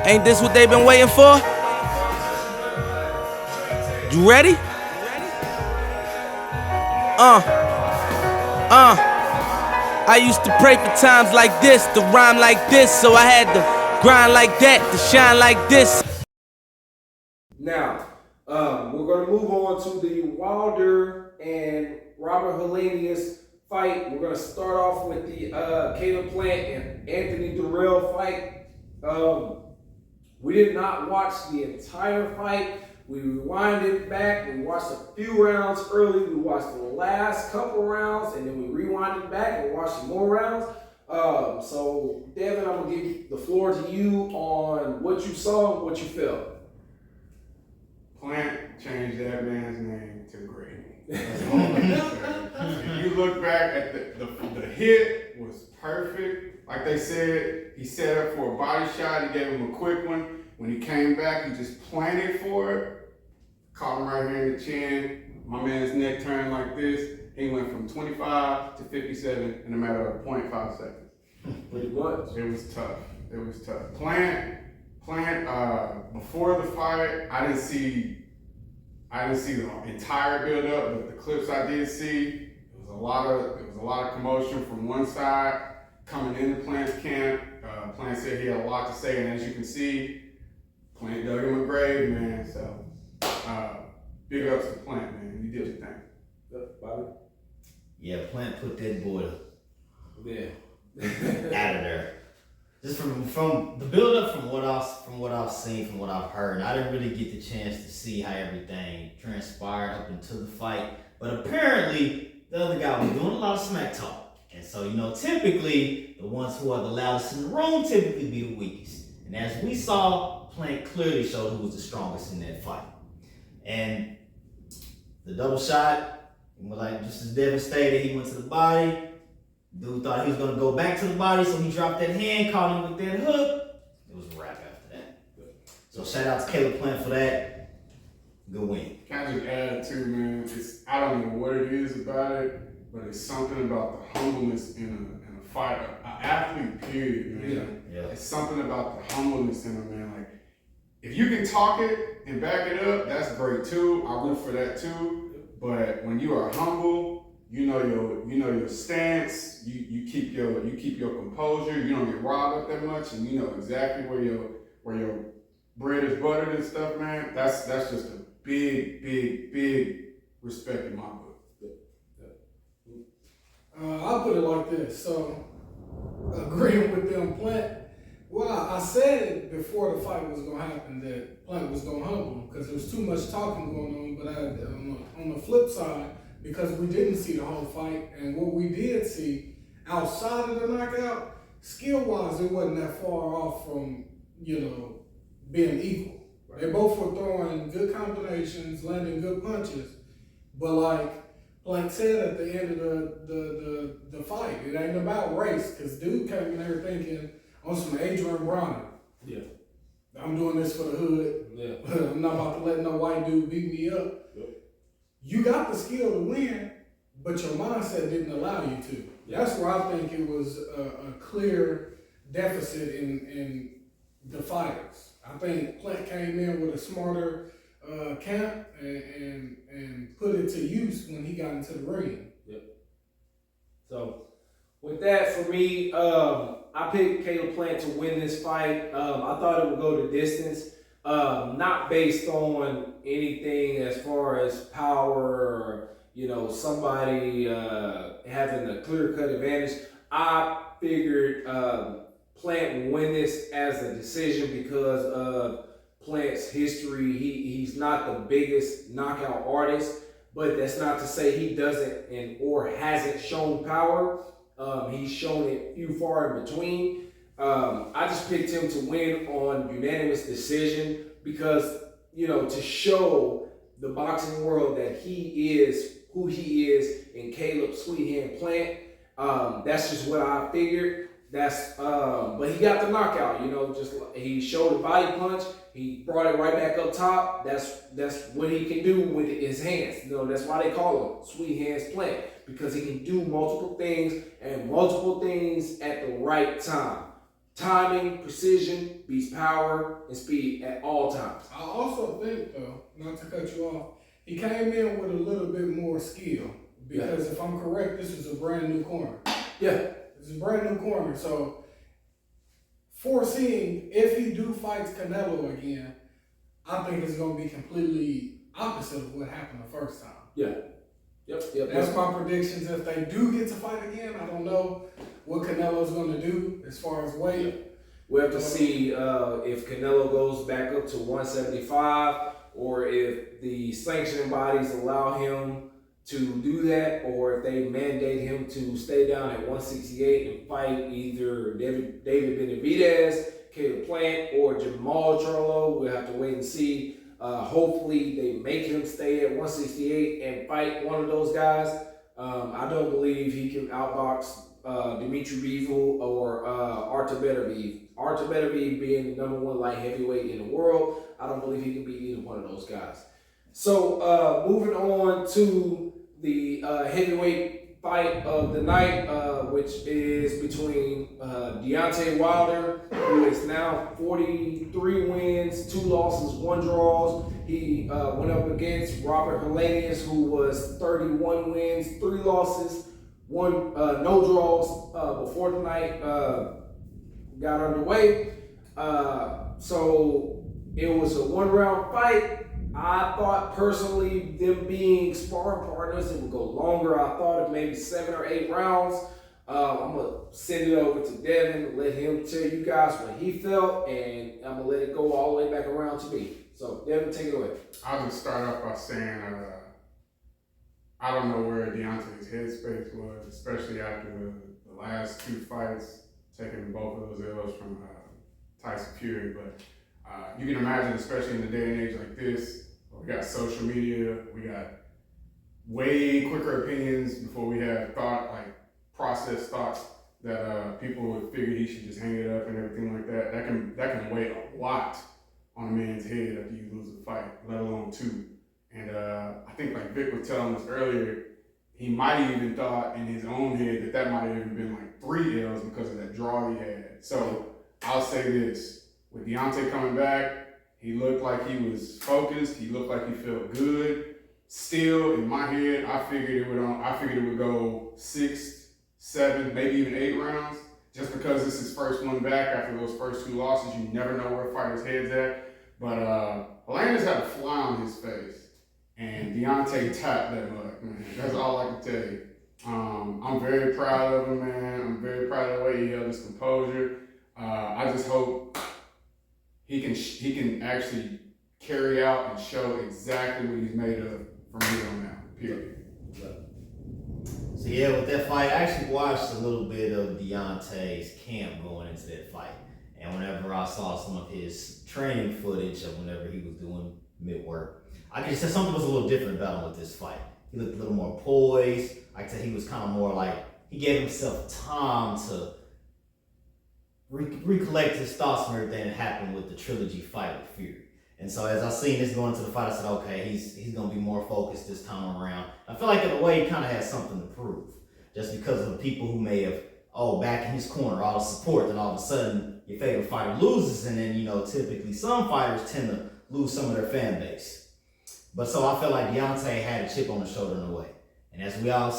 Ain't this what they've been waiting for? You ready? I used to pray for times like this, to rhyme like this, so I had to grind like that, to shine like this. Now, we're going to move on to the Wilder and Robert Helenius fight. We're going to start off with the Caleb Plant and Anthony Direll fight. We did not watch the entire fight. We rewinded back. We watched a few rounds early. We watched the last couple rounds, and then we rewinded back and watched some more rounds. So, Devin, I'm going to give the floor to you on what you saw and what you felt. Plant changed that man's name to Grady. If you look back at the hit was perfect. Like they said, he set up for a body shot. He gave him a quick one. When he came back, he just planted for it. Caught him right here in the chin. My man's neck turned like this. He went from 25 to 57 in a matter of 0.5 seconds. Pretty much. It was tough. It was tough. Plant, before the fight, I didn't see the entire build up, but the clips I did see, there was a lot of commotion from one side coming into Plant's camp. Plant said he had a lot to say, and as you can see, Plant dug him a grave, man. So big ups to Plant, man. You did your thing. Bobby? Yeah, Plant put that boy Yeah. out of there. Just from the build up, from what I've seen, from what I've heard, I didn't really get the chance to see how everything transpired up into the fight. But apparently, the other guy was doing a lot of smack talk, and so typically the ones who are the loudest in the room typically be the weakest. And as we saw, Plant clearly showed who was the strongest in that fight. And the double shot, like just as Devin stated, he went to the body. Dude thought he was going to go back to the body, so he dropped that hand, caught him with that hook. It was a wrap after that. So shout out to Caleb Plant for that. Good win. Can I just add too, man? I don't know what it is about it, but it's something about the humbleness in a fight, an athlete, period, man. Yeah. It's something about the humbleness in him, man. Like, if you can talk it and back it up, that's great too. I root for that too. But when you are humble, you know your stance. You keep your composure. You don't get riled up that much, and you know exactly where your bread is buttered and stuff, man. That's just a big respect in my book. I'll put it like this. So, agreeing with them, Plant. Well, I said before the fight was going to happen that Plant was going to humble him because there was too much talking going on. But on the flip side, because we didn't see the whole fight, and what we did see outside of the knockout, skill-wise, it wasn't that far off from, being equal. Right. They both were throwing good combinations, landing good punches, but like Plant said at the end of the fight, it ain't about race, because dude came in there thinking on some Adrian Bronner. Yeah. I'm doing this for the hood. Yeah. I'm not about to let no white dude beat me up. Yep. You got the skill to win, but your mindset didn't allow you to. That's where I think it was a clear deficit in the fighters. I think Plant came in with a smarter camp and put it to use when he got into the ring. Yep. So with that, for me, I picked Caleb Plant to win this fight. I thought it would go the distance. Not based on anything as far as power or, somebody having a clear-cut advantage. I figured Plant would win this as a decision because of Plant's history. He's not the biggest knockout artist, but that's not to say he doesn't or hasn't shown power. He's shown it few far in between. I just picked him to win on unanimous decision because, to show the boxing world that he is who he is in Caleb Sweet Hand Plant. That's just what I figured. But he got the knockout, just he showed a body punch. He brought it right back up top. That's what he can do with his hands. That's why they call him Sweet Hands Plant, because he can do multiple things and multiple things at the right time. timing, precision beats power and speed at all times. I also think, though, not to cut you off, he came in with a little bit more skill. Because if I'm correct, this is a brand new corner. Yeah. It's a brand new corner. So, foreseeing if he do fights Canelo again, I think it's going to be completely opposite of what happened the first time. Yeah. Yep. That's my predictions. If they do get to fight again, I don't know what Canelo's going to do as far as weight. We'll have to see if Canelo goes back up to 175 or if the sanctioning bodies allow him to do that, or if they mandate him to stay down at 168 and fight either David Benavidez, Caleb Plant, or Jamal Charlo. We'll have to wait and see. Hopefully they make him stay at 168 and fight one of those guys. I don't believe he can outbox Dimitri Bivol or Artur Beterbiev. Artur Beterbiev being the #1 light heavyweight in the world, I don't believe he can beat either one of those guys. So moving on to the heavyweight fight of the night, which is between Deontay Wilder, who is now 43 wins, 2 losses, 1 draw. He went up against Robert HELENIUS, who was 31 wins, 3 losses, 1 no draws before the night got underway. So it was a 1-round fight. I thought personally, them being sparring partners, it would go longer. I thought of maybe 7 or 8 rounds. I'm going to send it over to Devin, let him tell you guys what he felt, and I'm going to let it go all the way back around to me. So, Devin, take it away. I'll just start off by saying I don't know where Deontay's headspace was, especially after the last 2 fights, taking both of those L's from Tyson Fury. But you can imagine, especially in the day and age like this, we got social media, we got way quicker opinions before we have processed thoughts that people would figure he should just hang it up and everything like that. That can weigh a lot on a man's head after you lose a fight, let alone 2. And I think like Vic was telling us earlier, he might have even thought in his own head that might have even been like 3 L's because of that draw he had. So I'll say this, with Deontay coming back, he looked like he was focused. He looked like he felt good. Still, in my head, I figured it would go 6, 7, maybe even 8 rounds. Just because this is his first one back after those first 2 losses, you never know where a fighter's head's at. But Landis had a fly on his face, and Deontay tapped that mug, man. That's all I can tell you. I'm very proud of him, man. I'm very proud of the way he held his composure. I just hope he can actually carry out and show exactly what he's made of from here on out, period. So yeah, with that fight, I actually watched a little bit of Deontay's camp going into that fight. And whenever I saw some of his training footage of whenever he was doing mid-work, I could say something was a little different about him with this fight. He looked a little more poised. I'd say he was kind of more like, he gave himself time to recollect his thoughts from everything that happened with the trilogy fight with Fury. And so as I seen this going into the fight, I said, okay, he's going to be more focused this time around. I feel like in a way he kind of has something to prove. Just because of the people who may have, back in his corner, all the support, then all of a sudden your favorite fighter loses. And then, typically some fighters tend to lose some of their fan base. But so I feel like Deontay had a chip on his shoulder in a way. And as we all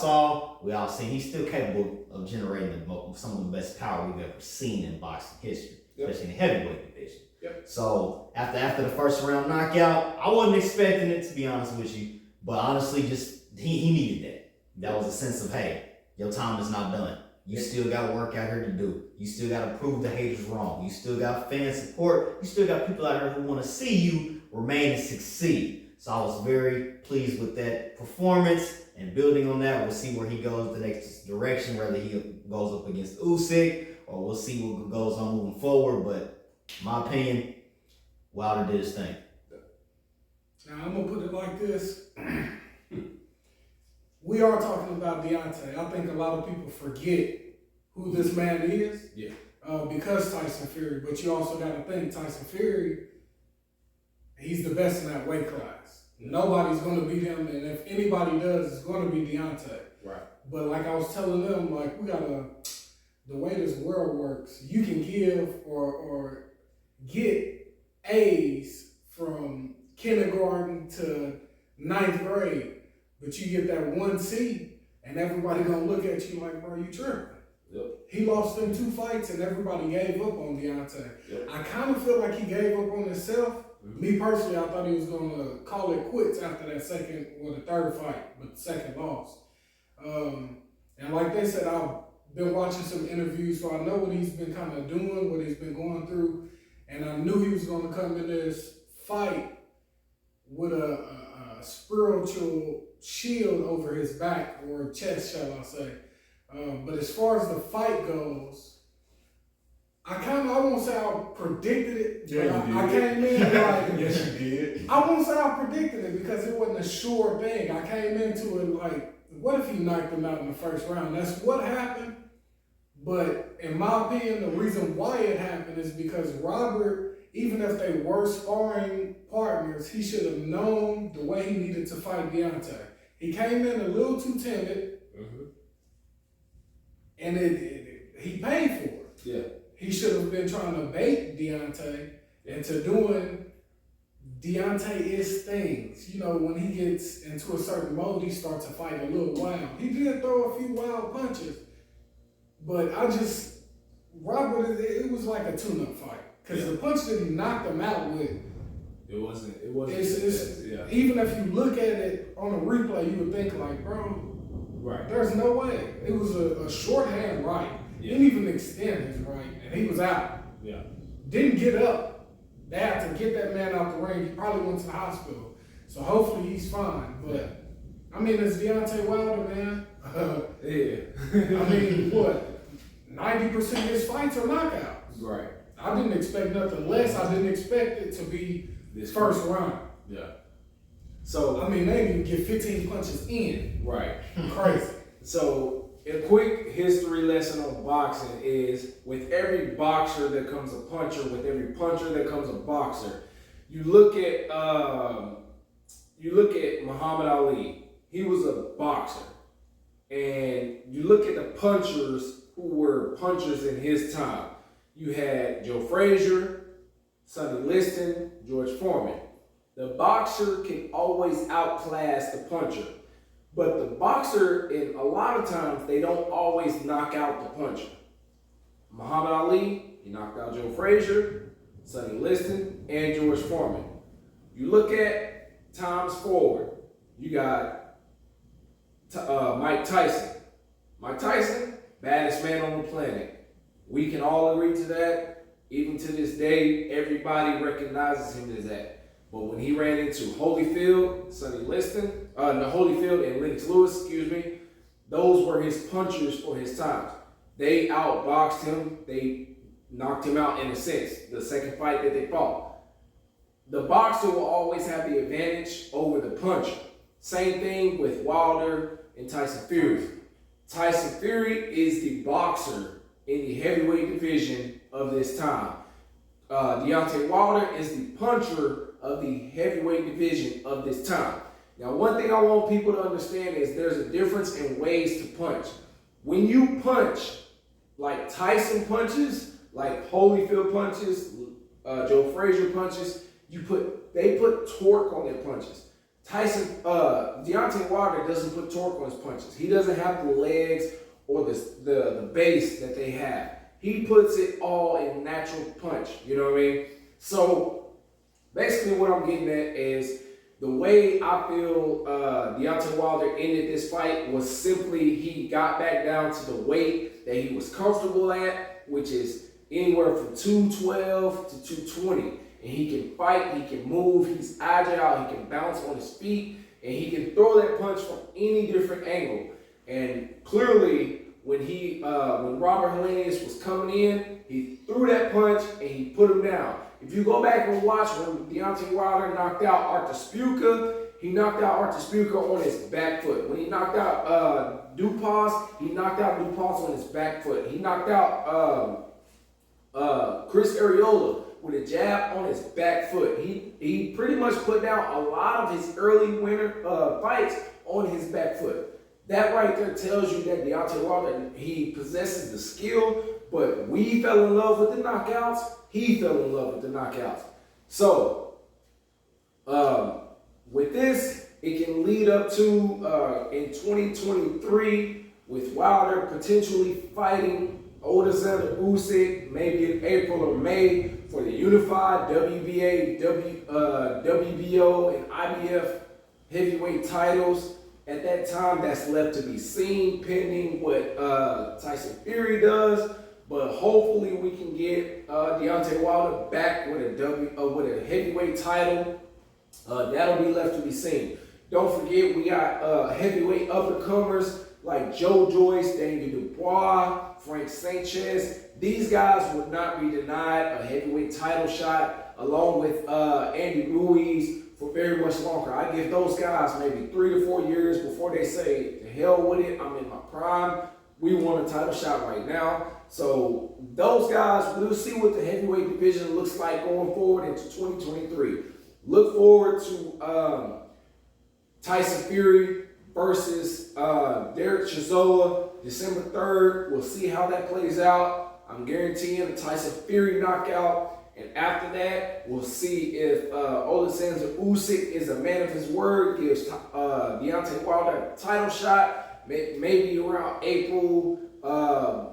seen, he's still capable of generating some of the best power we've ever seen in boxing history, especially in the heavyweight division. Yep. So after the first round knockout, I wasn't expecting it, to be honest with you. But honestly, just he needed that. That was a sense of, hey, your time is not done. You still got work out here to do. You still got to prove the haters wrong. You still got fan support. You still got people out here who want to see you remain and succeed. So I was very pleased with that performance. And building on that, we'll see where he goes the next direction, whether he goes up against Usyk, or we'll see what goes on moving forward. But in my opinion, Wilder did his thing. Now, I'm going to put it like this. We are talking about Deontay. I think a lot of people forget who this man is because Tyson Fury. But you also got to think Tyson Fury, he's the best in that weight class. Nobody's going to beat him, and if anybody does, it's going to be Deontay. Right. But like I was telling them, like we got the way this world works, you can give or get A's from kindergarten to 9th grade, but you get that 1 C, and everybody gonna look at you like, bro, you tripping. Yep. He lost them 2 fights, and everybody gave up on Deontay. Yep. I kind of feel like he gave up on himself. Me personally, I thought he was gonna call it quits after that the third fight, but the second loss. And like they said, I've been watching some interviews, so I know what he's been kind of doing, what he's been going through, and I knew he was gonna come in this fight with a spiritual shield over his back, or chest, shall I say. But as far as the fight goes, I won't say I predicted it, but I came in like, yes, you did. I won't say I predicted it because it wasn't a sure thing. I came into it like, what if he knocked him out in the first round? That's what happened. But in my opinion, the reason why it happened is because Robert, even if they were sparring partners, he should have known the way he needed to fight Deontay. He came in a little too timid, and he paid for it. Yeah. He should have been trying to bait Deontay into doing Deontay-ish things. You know, when he gets into a certain mode, he starts to fight a little wild. He did throw a few wild punches, but Robert, it was like a tune-up fight. Because the punch that he knocked him out with, it wasn't. Yeah. Even if you look at it on a replay, you would think like, bro, Right. there's no way. It was a shorthand right. Yeah. Didn't even extend his right, and he was out. Yeah. Didn't get up. They had to get that man out the ring. He probably went to the hospital. So hopefully he's fine. But, I mean, it's Deontay Wilder, man. Yeah. I mean, what? 90% of his fights are knockouts. Right. I didn't expect nothing less. I didn't expect it to be this first round. Yeah. So, I mean, they didn't even get 15 punches in. right. Crazy. So, a quick history lesson on boxing is with every boxer there comes a puncher, with every puncher there comes a boxer. You look at Muhammad Ali. He was a boxer. And you look at the punchers who were punchers in his time. You had Joe Frazier, Sonny Liston, George Foreman. The boxer can always outclass the puncher. But the boxer, in a lot of times, they don't always knock out the puncher. Muhammad Ali, he knocked out Joe Frazier, Sonny Liston, and George Foreman. You look at times forward, you got Mike Tyson. Mike Tyson, baddest man on the planet. We can all agree to that. Even to this day, everybody recognizes him as that. But when he ran into Holyfield, Sonny Liston, Holyfield and Lennox Lewis, those were his punchers for his times. They outboxed him. They knocked him out in a sense, the second fight that they fought. The boxer will always have the advantage over the puncher. Same thing with Wilder and Tyson Fury. Tyson Fury is the boxer in the heavyweight division of this time. Deontay Wilder is the puncher of the heavyweight division of this time. Now, one thing I want people to understand is there's a difference in ways to punch. When you punch, like Tyson punches, like Holyfield punches, Joe Frazier punches, they put torque on their punches. Deontay Wilder doesn't put torque on his punches. He doesn't have the legs or the base that they have. He puts it all in natural punch. You know what I mean? So basically what I'm getting at is the way I feel Deontay Wilder ended this fight was simply he got back down to the weight that he was comfortable at, which is anywhere from 212 to 220. And he can fight, he can move, he's agile, he can bounce on his feet, and he can throw that punch from any different angle. And clearly, when Robert Helenius was coming in, he threw that punch and he put him down. If you go back and watch when Deontay Wilder knocked out Artur Spuka, he knocked out Artur Spuka on his back foot. When he knocked out Dupas, he knocked out Dupas on his back foot. He knocked out Chris Arreola with a jab on his back foot. He pretty much put down a lot of his early winner fights on his back foot. That right there tells you that Deontay Wilder, he possesses the skill, but we fell in love with the knockouts. He fell in love with the knockouts. So, with this, it can lead up to in 2023 with Wilder potentially fighting Alexander Usyk, maybe in April or May for the unified WBA, WBO, and IBF heavyweight titles. At that time, that's left to be seen, pending what Tyson Fury does. But hopefully, we can get Deontay Wilder back with a heavyweight title. That'll be left to be seen. Don't forget, we got heavyweight up-and-comers like Joe Joyce, Daniel Dubois, Frank Sanchez. These guys would not be denied a heavyweight title shot, along with Andy Ruiz, for very much longer. I give those guys maybe 3 to 4 years before they say, to hell with it, I'm in my prime. We want a title shot right now. So those guys, we'll see what the heavyweight division looks like going forward into 2023. Look forward to Tyson Fury versus Derek Chisora, December 3rd. We'll see how that plays out. I'm guaranteeing a Tyson Fury knockout. And after that, we'll see if Alexander Usyk is a man of his word, gives Deontay Wilder a title shot, maybe around April,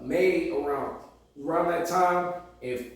May, around that time. If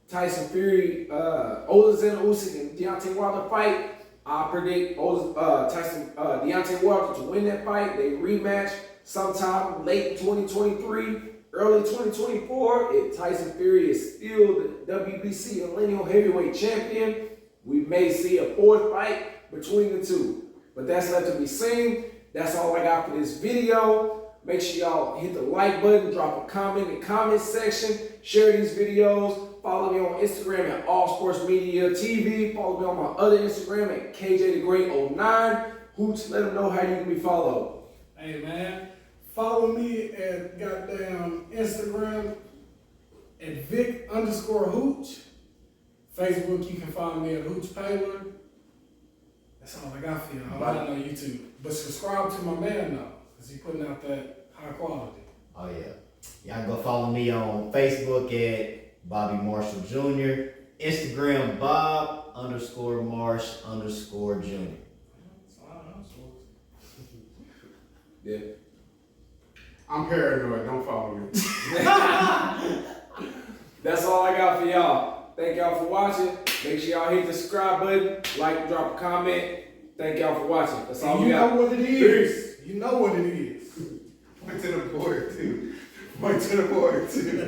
Tyson Fury, Alexander Usyk and Deontay Wilder fight, I predict Deontay Wilder to win that fight. They rematch sometime late 2023. Early 2024, if Tyson Fury is still the WBC HELENIUS heavyweight champion, we may see a fourth fight between the two. But that's left to be seen. That's all I got for this video. Make sure y'all hit the like button, drop a comment in the comment section, share these videos, follow me on Instagram at All Sports Media TV, follow me on my other Instagram at KJ09. Hoots, let them know how you can be followed. Hey man, follow me at goddamn Instagram at Vic_Hooch. Facebook, you can find me at Hooch Paler. That's all I got for y'all. I don't know YouTube. But subscribe to my man though, because he's putting out that high quality. Oh yeah. Y'all go follow me on Facebook at Bobby Marshall Jr. Instagram Bob_Marsh_Jr. Yeah. I'm paranoid. Don't follow me. That's all I got for y'all. Thank y'all for watching. Make sure y'all hit the subscribe button, like, drop a comment. Thank y'all for watching. That's all we got. You know what it is. You know what it is. Point to the board too. Point to the board too.